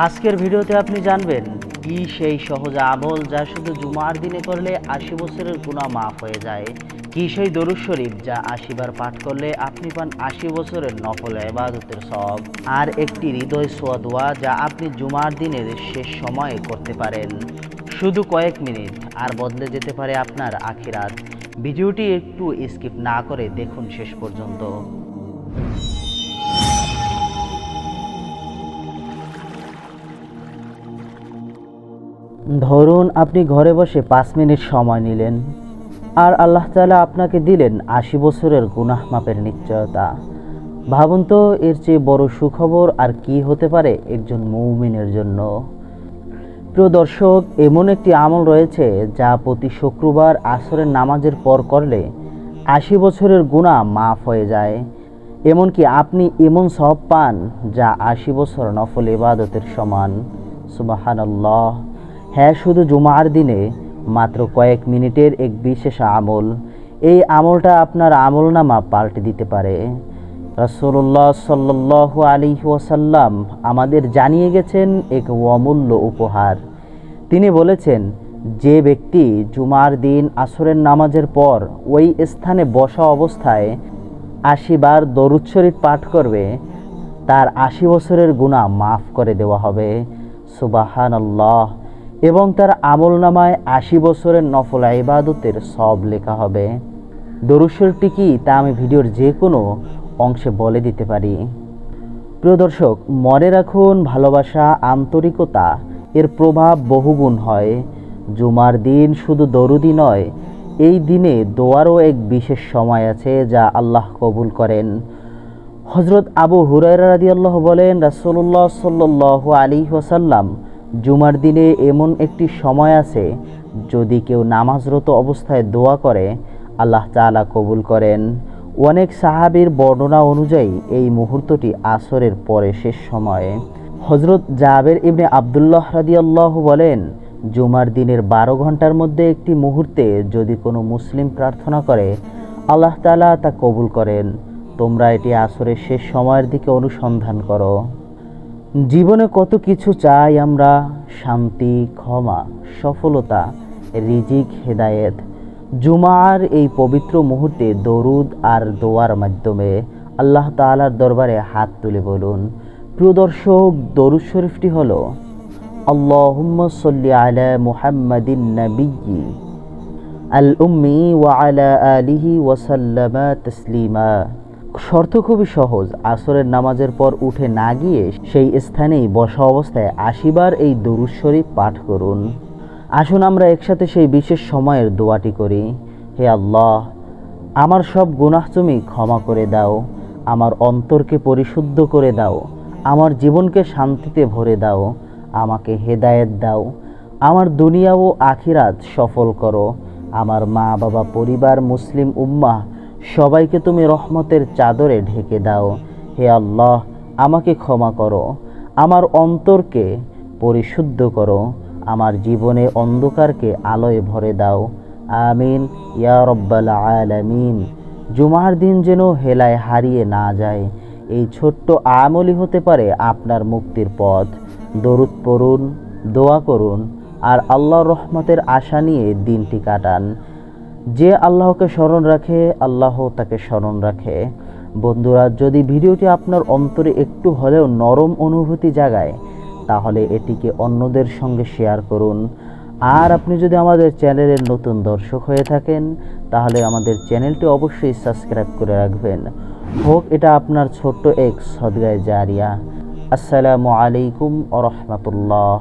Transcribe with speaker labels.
Speaker 1: আজকের ভিডিওতে আপনি জানবেন কি সেই সহজ আমল যা শুধু জুমার দিনে করলে ৮০ বছরের গুনাহ মাফ হয়ে যায়। কি সেই দরুদ শরীফ যা ৮০ বার পাঠ করলে আপনি পান ৮০ বছরের নফল ইবাদতের সওয়াব। আর একটি হৃদয় ছোঁয়া দোয়া যা আপনি জুমার দিনের শেষ সময়ে করতে পারেন। শুধু কয়েক মিনিট আর বদলে যেতে পারে আপনার আখিরাত। ভিডিওটি একটু স্কিপ না করে দেখুন শেষ পর্যন্ত। ধরুন আপনি ঘরে বসে ৫ মিনিট সময় নিলেন আর আল্লাহ তাআলা আপনাকে দিলেন ৮০ বছরের গুনাহ মাপের নিশ্চয়তা। ভাবুন তো এর চেয়ে বড় সুখবর আর কি হতে পারে একজন মুমিনের জন্য। প্রিয় দর্শক, এমন একটি আমল রয়েছে যা প্রতি শুক্রবার আসরের নামাজের পর করলে ৮০ বছরের গুনাহ মাফ হয়ে যায়। এমনকি আপনি এমন সওয়াব পান যা ৮০ বছর নফল ইবাদতের সমান। সুবহানাল্লাহ। হ্যাঁ, শুধু জুমার দিনে মাত্র কয়েক মিনিটের এক বিশেষ আমল। এই আমলটা আপনার আমলনামা পাল্টে দিতে পারে। রাসূলুল্লাহ সাল্লাল্লাহু আলাইহি ওয়াসাল্লাম আমাদের জানিয়ে গেছেন এক অমূল্য উপহার। তিনি বলেছেন, যে ব্যক্তি জুমার দিন আসরের নামাজের পর ওই স্থানে বসা অবস্থায় ৮০ বার দরুদ শরীফ পাঠ করবে, তার ৮০ বছরের গুনাহ মাফ করে দেওয়া হবে। সুবহানাল্লাহ। এবং তার আমলনামায় ৮০ বছরের নফল ইবাদতের সওয়াব লেখা হবে। দরুদ শরীফটি কি তা আমি ভিডিওর যে কোনো অংশে বলে দিতে পারি। প্রিয় দর্শক, মনে রাখুন, ভালোবাসা, আন্তরিকতা এর প্রভাব বহুগুণ হয়। জুমার দিন শুধু দরুদই নয়, এই দিনে দোয়ারও এক বিশেষ সময় আছে যা আল্লাহ কবুল করেন। হযরত আবু হুরায়রা রাদিয়াল্লাহু বলেন, রাসূলুল্লাহ সাল্লাল্লাহু আলাইহি ওয়াসাল্লাম জুমার দিনে এমন একটি সময় আছে, যদি কেউ নামাজরত অবস্থায় দোয়া করে আল্লাহ তাআলা কবুল করেন। অনেক সাহাবীর বর্ণনা অনুযায়ী এই মুহূর্তটি আসরের পরে শেষ সময়ে। হযরত জাবের ইবনে আব্দুল্লাহ রাদিয়াল্লাহু বলেন, জুমার দিনের ১২ ঘন্টার মধ্যে একটি মুহূর্তে যদি কোনো মুসলিম প্রার্থনা করে আল্লাহ তাআলা তা কবুল করেন। তোমরা এটি আসরের শেষ সময়ের দিকে অনুসন্ধান করো। জীবনে কত কিছু চাই আমরা, শান্তি, ক্ষমা, সফলতা, রিজিক, হেদায়েত। জুমার এই পবিত্র মুহূর্তে দরুদ আর দোয়ার মাধ্যমে আল্লাহ তাআলার দরবারে হাত তুলে বলুন। প্রিয় দর্শক, দরুদ শরীফটি হলো আল্লাহুম্মা সাল্লি আলা মুহাম্মাদিন নাবিয়্যি আল উম্মি ওয়া আলা আলিহি ওয়া সাল্লামা তাসলিমা। শর্ত খুবই সহজ। আসরের নামাজের পর উঠে না গিয়ে সেই স্থানেই বসা অবস্থায় ৮০ বার এই দরুদ শরীফ পাঠ করুন। আসুন আমরা একসাথে সেই বিশেষ সময়ের দোয়াটি করি। হে আল্লাহ, আমার সব গুনাহ তুমি ক্ষমা করে দাও, আমার অন্তরকে পরিশুদ্ধ করে দাও, আমার জীবনকে শান্তিতে ভরে দাও, আমাকে হেদায়েত দাও, আমার দুনিয়া ও আখিরাত সফল করো, আমার মা বাবা, পরিবার, মুসলিম উম্মাহ সবাইকে তুমি রহমতের চাদরে ঢেকে দাও। হে আল্লাহ, আমাকে ক্ষমা করো, আমার অন্তরকে পরিশুদ্ধ করো, আমার জীবনে অন্ধকারকে আলোয় ভরে দাও। আমিন ইয়া রব্বাল আলামিন। জুমার দিন যেন হেলায় হারিয়ে না যায়। এই ছোট্ট আমলই হতে পারে আপনার মুক্তির পথ। দরুদ পড়ুন, দোয়া করুন আর আল্লাহর রহমতের আশা নিয়ে দিনটি কাটান। যে আল্লাহকে স্মরণ রাখে, আল্লাহ তাকে স্মরণ রাখে। বন্ধুরা, যদি ভিডিওটি আপনার অন্তরে একটু হলেও নরম অনুভূতি জাগায়, তাহলে এটিকে অন্যদের সঙ্গে শেয়ার করুন। আর আপনি যদি আমাদের চ্যানেলের নতুন দর্শক হয়ে থাকেন, তাহলে আমাদের চ্যানেলটি অবশ্যই সাবস্ক্রাইব করে রাখবেন। হোক এটা আপনার ছোট্ট এক সদকায়ে জারিয়া। আসসালামু আলাইকুম ওয়া রাহমাতুল্লাহ।